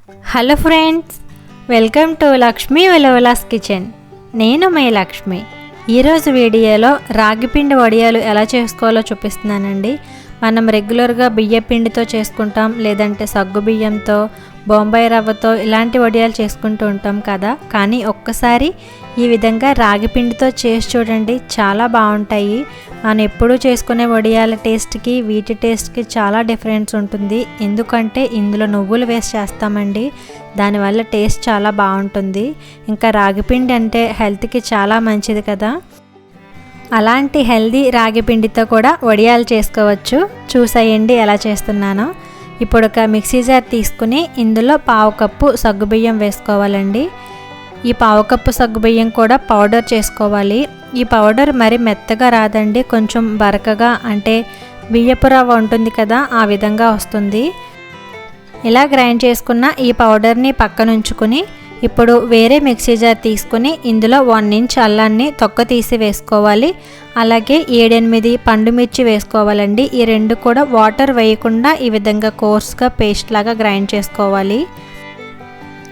Hello friends, welcome to Lakshmi ఒలువులాస్ kitchen. నేను మీ లక్ష్మి. ఈరోజు వీడియోలో రాగి పిండి వడియాలు ఎలా చేసుకోవాలో చూపిస్తున్నానండి. మనం రెగ్యులర్గా బియ్య పిండితో చేసుకుంటాం, లేదంటే సగ్గు బియ్యంతో, బొంబాయి రవ్వతో ఇలాంటి వడియాలు చేసుకుంటూ ఉంటాం కదా. కానీ ఒక్కసారి ఈ విధంగా రాగి పిండితో చేసి చూడండి, చాలా బాగుంటాయి. మనం ఎప్పుడూ చేసుకునే వడియాల టేస్ట్కి వీటి టేస్ట్కి చాలా డిఫరెన్స్ ఉంటుంది. ఎందుకంటే ఇందులో నువ్వులు వేసి చేస్తామండి, దానివల్ల టేస్ట్ చాలా బాగుంటుంది. ఇంకా రాగి పిండి అంటే హెల్త్కి చాలా మంచిది కదా. అలాంటి హెల్దీ రాగి పిండితో కూడా వడియాలు చేసుకోవచ్చు. చూసేయండి ఎలా చేస్తున్నానో. ఇప్పుడు ఒక మిక్సీ జార్ తీసుకుని ఇందులో పావు కప్పు సగ్గుబియ్యం వేసుకోవాలండి. ఈ పావు కప్పు సగ్గుబియ్యం కూడా పౌడర్ చేసుకోవాలి. ఈ పౌడర్ మరి మెత్తగా రాదండి, కొంచెం బరకగా, అంటే బియ్యపు రవ్వ ఉంటుంది కదా ఆ విధంగా వస్తుంది. ఇలా గ్రైండ్ చేసుకున్న ఈ పౌడర్ని పక్కన ఉంచుకుని ఇప్పుడు వేరే మిక్సీ జార్ తీసుకుని ఇందులో 1 ఇంచ్ అల్లాన్ని తొక్క తీసి వేసుకోవాలి. అలాగే 7-8 పండు మిర్చి వేసుకోవాలండి. ఈ రెండు కూడా వాటర్ వేయకుండా ఈ విధంగా కోర్స్గా పేస్ట్ లాగా గ్రైండ్ చేసుకోవాలి.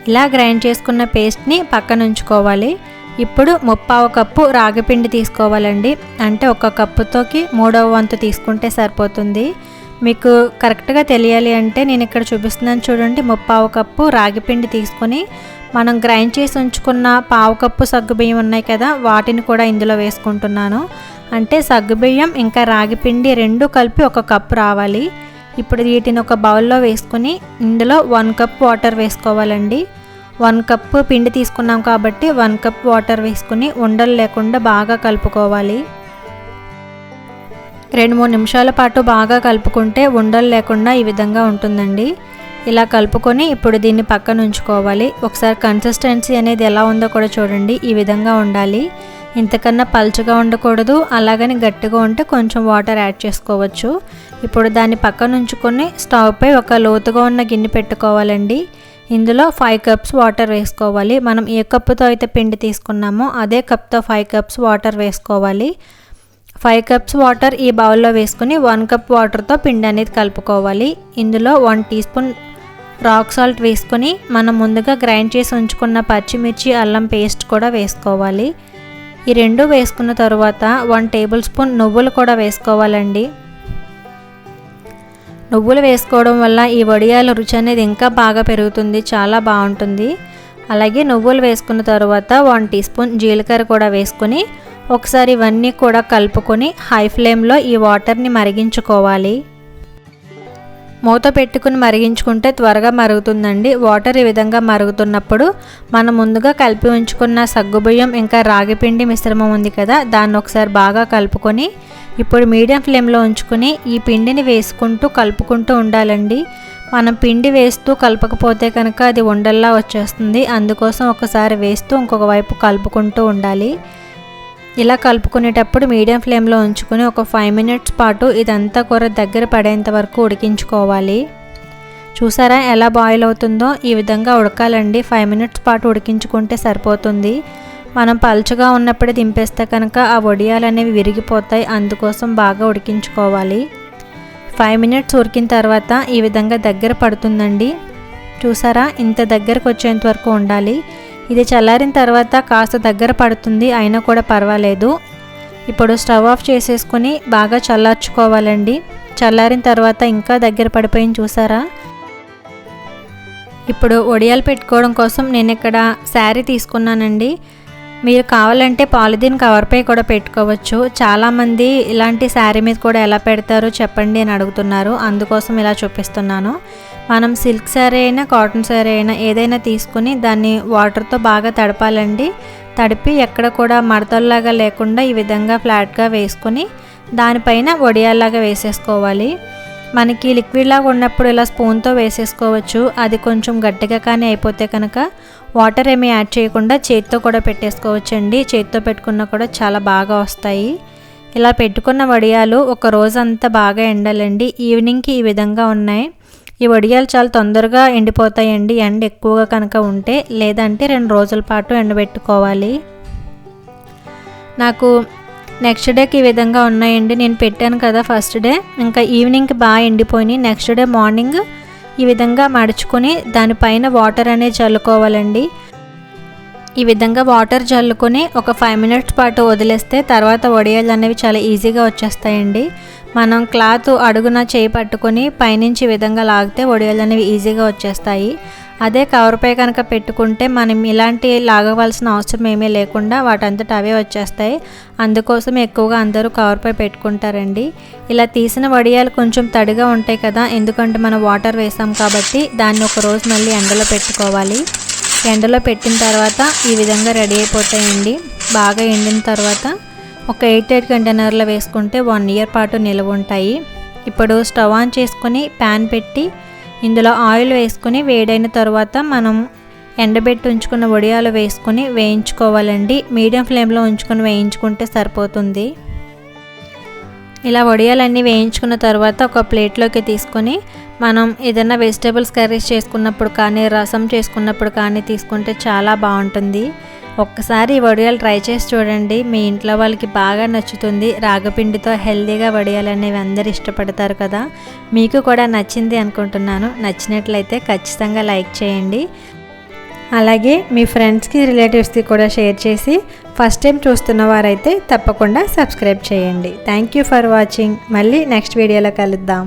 ఇలా గ్రైండ్ చేసుకున్న పేస్ట్ని పక్కన ఉంచుకోవాలి. ఇప్పుడు 3/4 కప్పు రాగిపిండి తీసుకోవాలండి. అంటే 1 కప్పుతోకి 3వ వంతు తీసుకుంటే సరిపోతుంది. మీకు కరెక్ట్గా తెలియాలి అంటే నేను ఇక్కడ చూపిస్తున్నాను చూడండి. 3/4 కప్పు రాగిపిండి తీసుకొని మనం గ్రైండ్ చేసి ఉంచుకున్న పావు కప్పు సగ్గుబియ్యం ఉన్నాయి కదా, వాటిని కూడా ఇందులో వేసుకుంటున్నాను. అంటే సగ్గుబియ్యం ఇంకా రాగిపిండి రెండు కలిపి 1 కప్పు రావాలి. ఇప్పుడు వీటిని ఒక బౌల్లో వేసుకుని ఇందులో 1 కప్ వాటర్ వేసుకోవాలండి. 1 కప్పు పిండి తీసుకున్నాం కాబట్టి 1 కప్ వాటర్ వేసుకుని ఉండలు లేకుండా బాగా కలుపుకోవాలి. 2-3 నిమిషాల పాటు బాగా కలుపుకుంటే ఉండలు లేకుండా ఈ విధంగా ఉంటుందండి. ఇలా కలుపుకొని ఇప్పుడు దీన్ని పక్కన ఉంచుకోవాలి. ఒకసారి కన్సిస్టెన్సీ అనేది ఎలా ఉందో కూడా చూడండి. ఈ విధంగా ఉండాలి, ఇంతకన్నా పల్చగా ఉండకూడదు. అలాగని గట్టిగా ఉంటే కొంచెం వాటర్ యాడ్ చేసుకోవచ్చు. ఇప్పుడు దాన్ని పక్కన ఉంచుకొని స్టవ్ పై ఒక లోతుగా ఉన్న గిన్నె పెట్టుకోవాలండి. ఇందులో 5 కప్స్ వాటర్ వేసుకోవాలి. మనం ఏ కప్పుతో అయితే పిండి తీసుకున్నామో అదే కప్తో 5 కప్స్ వాటర్ వేసుకోవాలి. 5 కప్స్ వాటర్ ఈ బౌల్లో వేసుకుని 1 కప్ వాటర్తో పిండి అనేది కలుపుకోవాలి. ఇందులో 1 టీ స్పూన్ రాక్ సాల్ట్ వేసుకొని మనం ముందుగా గ్రైండ్ చేసి ఉంచుకున్న పచ్చిమిర్చి అల్లం పేస్ట్ కూడా వేసుకోవాలి. ఈ రెండు వేసుకున్న తర్వాత 1 టేబుల్ స్పూన్ నువ్వులు కూడా వేసుకోవాలండి. నువ్వులు వేసుకోవడం వల్ల ఈ వడియాల రుచి అనేది ఇంకా బాగా పెరుగుతుంది, చాలా బాగుంటుంది. అలాగే నువ్వులు వేసుకున్న తర్వాత 1 టీ స్పూన్ జీలకర్ర కూడా వేసుకొని ఒకసారి ఇవన్నీ కూడా కలుపుకొని హై ఫ్లేమ్లో ఈ వాటర్ని మరిగించుకోవాలి. మూత పెట్టుకుని మరిగించుకుంటే త్వరగా మరుగుతుందండి. వాటర్ ఈ విధంగా మరుగుతున్నప్పుడు మనం ముందుగా కలిపి ఉంచుకున్న సగ్గుబియ్యం ఇంకా రాగిపిండి మిశ్రమం ఉంది కదా, దాన్ని ఒకసారి బాగా కలుపుకొని ఇప్పుడు మీడియం ఫ్లేమ్లో ఉంచుకొని ఈ పిండిని వేసుకుంటూ కలుపుకుంటూ ఉండాలండి. మనం పిండి వేస్తూ కలపకపోతే కనుక అది ఉండల్లా వచ్చేస్తుంది. అందుకోసం ఒకసారి వేస్తూ ఇంకొక వైపు కలుపుకుంటూ ఉండాలి. ఇలా కలుపుకునేటప్పుడు మీడియం ఫ్లేమ్లో ఉంచుకొని ఒక 5 మినిట్స్ పాటు ఇదంతా కూర దగ్గర పడేంత వరకు ఉడికించుకోవాలి. చూసారా ఎలా బాయిల్ అవుతుందో? ఈ విధంగా ఉడకాలండి. 5 మినిట్స్ పాటు ఉడికించుకుంటే సరిపోతుంది. మనం పల్చగా ఉన్నప్పుడే దింపేస్తే కనుక ఆ వడియాలు అనేవి విరిగిపోతాయి. అందుకోసం బాగా ఉడికించుకోవాలి. 5 మినిట్స్ ఉడికిన తర్వాత ఈ విధంగా దగ్గర పడుతుందండి. చూసారా, ఇంత దగ్గరకు వచ్చేంత వరకు ఉండాలి. ఇది చల్లారిన తర్వాత కాస్త దగ్గర పడుతుంది, అయినా కూడా పర్వాలేదు. ఇప్పుడు స్టవ్ ఆఫ్ చేసేసుకొని బాగా చల్లార్చుకోవాలండి. చల్లారిన తర్వాత ఇంకా దగ్గర పడిపోయింది చూసారా. ఇప్పుడు వడియాలు పెట్టుకోవడం కోసం నేను ఇక్కడ శారీ తీసుకున్నానండి. మీరు కావాలంటే పాలిథిన్ కవర్పై కూడా పెట్టుకోవచ్చు. చాలామంది ఇలాంటి శారీ మీద కూడా ఎలా పెడతారో చెప్పండి అని అడుగుతున్నారు, అందుకోసం ఇలా చూపిస్తున్నాను. మనం సిల్క్ శారీ అయినా కాటన్ శారీ అయినా ఏదైనా తీసుకుని దాన్ని వాటర్తో బాగా తడపాలండి. తడిపి ఎక్కడ కూడా మడతల్లాగా లేకుండా ఈ విధంగా ఫ్లాట్గా వేసుకొని దానిపైన వడియాల్లాగా వేసేసుకోవాలి. మనకి లిక్విడ్ లాగా ఉన్నప్పుడు ఇలా స్పూన్తో వేసేసుకోవచ్చు. అది కొంచెం గట్టిగా కానీ అయిపోతే కనుక వాటర్ ఏమీ యాడ్ చేయకుండా చేత్తో కూడా పెట్టేసుకోవచ్చండి. చేత్తో పెట్టుకున్నా కూడా చాలా బాగా వస్తాయి. ఇలా పెట్టుకున్న వడియాలు ఒక రోజంతా బాగా ఎండాలండి. ఈవినింగ్కి ఈ విధంగా ఉన్నాయి. ఈ వడియాలు చాలా తొందరగా ఎండిపోతాయండి ఎండ ఎక్కువగా కనుక ఉంటే, లేదంటే 2 రోజుల పాటు ఎండబెట్టుకోవాలి. నాకు నెక్స్ట్ డేకి ఈ విధంగా ఉన్నాయండి. నేను పెట్టాను కదా ఫస్ట్ డే, ఇంకా ఈవినింగ్కి బాగా ఎండిపోయినాయి. నెక్స్ట్ డే మార్నింగ్ ఈ విధంగా మడుచుకొని దానిపైన వాటర్ అనేది చల్లుకోవాలండి. ఈ విధంగా వాటర్ చల్లుకొని ఒక 5 మినిట్స్ పాటు వదిలేస్తే తర్వాత వడియాలు అనేవి చాలా ఈజీగా వచ్చేస్తాయండి. మనం క్లాత్ అడుగున చేయి పట్టుకొని పైనుంచి ఈ విధంగా లాగితే వడియాలు అనేవి ఈజీగా వచ్చేస్తాయి. అదే కవర్పై కనుక పెట్టుకుంటే మనం ఇలాంటి లాగవలసిన అవసరం ఏమీ లేకుండా వాటంతట అవే వచ్చేస్తాయి. అందుకోసం ఎక్కువగా అందరూ కవర్పై పెట్టుకుంటారండి. ఇలా తీసిన వడియాలు కొంచెం తడిగా ఉంటాయి కదా, ఎందుకంటే మనం వాటర్ వేసాం కాబట్టి దాన్ని ఒక రోజు మళ్ళీ ఎండలో పెట్టుకోవాలి. ఎండలో పెట్టిన తర్వాత ఈ విధంగా రెడీ అయిపోతాయండి. బాగా ఎండిన తర్వాత ఒక 8 కంటైనర్లో వేసుకుంటే 1 ఇయర్ పాటు నిల్వ ఉంటాయి. ఇప్పుడు స్టవ్ ఆన్ చేసుకొని ప్యాన్ పెట్టి ఇందులో ఆయిల్ వేసుకొని వేడైన తర్వాత మనం ఎండబెట్టి ఉంచుకున్న వడియాలు వేసుకొని వేయించుకోవాలండి. మీడియం ఫ్లేమ్లో ఉంచుకొని వేయించుకుంటే సరిపోతుంది. ఇలా వడియాలన్నీ వేయించుకున్న తర్వాత ఒక ప్లేట్లోకి తీసుకొని మనం ఏదైనా వెజిటేబుల్స్ కర్రీస్ చేసుకున్నప్పుడు కానీ రసం చేసుకున్నప్పుడు కానీ తీసుకుంటే చాలా బాగుంటుంది. ఒక్కసారి ఈ వడియాలు ట్రై చేసి చూడండి, మీ ఇంట్లో వాళ్ళకి బాగా నచ్చుతుంది. రాగిపిండితో హెల్తీగా వడియాలు అనేవి అందరు ఇష్టపడతారు కదా. మీకు కూడా నచ్చింది అనుకుంటున్నాను. నచ్చినట్లయితే ఖచ్చితంగా లైక్ చేయండి. అలాగే మీ ఫ్రెండ్స్కి రిలేటివ్స్కి కూడా షేర్ చేసి ఫస్ట్ టైం చూస్తున్న వారైతే తప్పకుండా సబ్స్క్రైబ్ చేయండి. Thank you for watching. మళ్ళీ నెక్స్ట్ వీడియోలో కలుద్దాం.